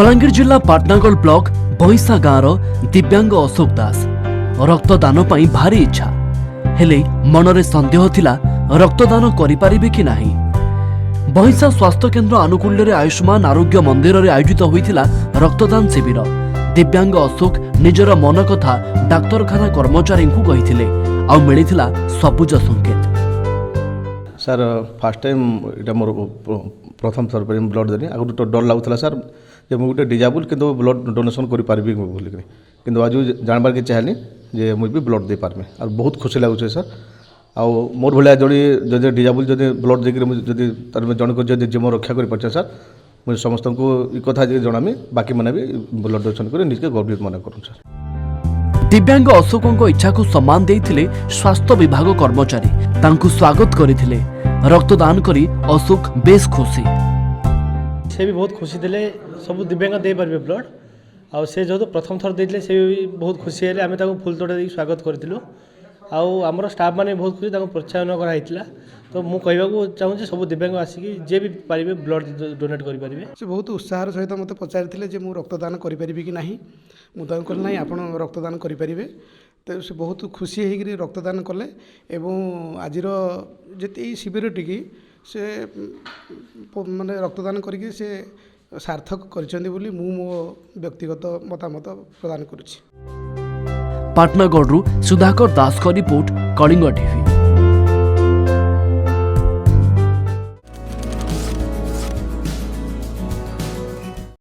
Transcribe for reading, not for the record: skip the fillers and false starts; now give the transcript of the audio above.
बलांगीर जिला पाटनागढ़ ब्लॉक भईसा गाँव दिव्यांग अशोक दास रक्तदान पाई भारी इच्छा हेले मनरे संदेह थिला रक्तदान करिपारिबे कि नाही। भईसा स्वास्थ्य केन्द्र आनुकूल्य आयुष्मान आरोग्य मंदिर रे आयोजित होइथिला रक्तदान शिविर। दिव्यांग अशोक निजर मन कथा डाक्तरखाना कर्मचारी को कहिथिले आ मिलिथिला सबुज संकेत। सर फास्ट टाइम इटा मोर प्रथम थर पर ब्लड देनी आगु तो डर लागुला सर जे मुझे डिजाबुल किंतु ब्लड डोनेशन कर पारि बोल कि आज जानबार के चाहली जे मुझे भी ब्लड दे पार्मी और बहुत खुशी लगुचे सर। आउ मोर भाया जड़े जदि डिजाबुल जदि ब्लड देकर जन को जब जीवन रक्षा कर सर मुझे समस्त को कथा जनामी बाकी मैंने भी ब्लड डोनेशन कर निजे गौरवित मन करूँ सर। दिव्यांग अशोकों इच्छा को सम्मान देइथिले स्वास्थ्य विभाग कर्मचारी तांकु स्वागत करिथिले। रक्तदान करी अशोक बेस खुशी से भी बहुत खुशी थे सब दिव्यांग दे पारे ब्लड आउ से जो प्रथम थर देते से भी बहुत खुशी है। आम फुल तोड़ा दे स्वागत करूँ आमर स्टाफ मैंने बहुत खुशी प्रोत्साहन कराइला। तो मुझे कहवाक चाहूँगी सब दिव्यांग आसिक जे भी पारे ब्लड डोनेट करेंगे। से बहुत उत्साह सहित मत पचारि जे मुझे रक्तदान करें कि ना मुझे कहली ना आप रक्तदान करेंगे। तो से बहुत खुशी होकर रक्तदान कले एवं आज ये शिविर टी से माने रक्तदान करके से सार्थक कर मो व्यक्तिगत मतामत प्रदान करुच्ची। पाटनागढ़ सुधाकर दास का रिपोर्ट कलिंग टीवी।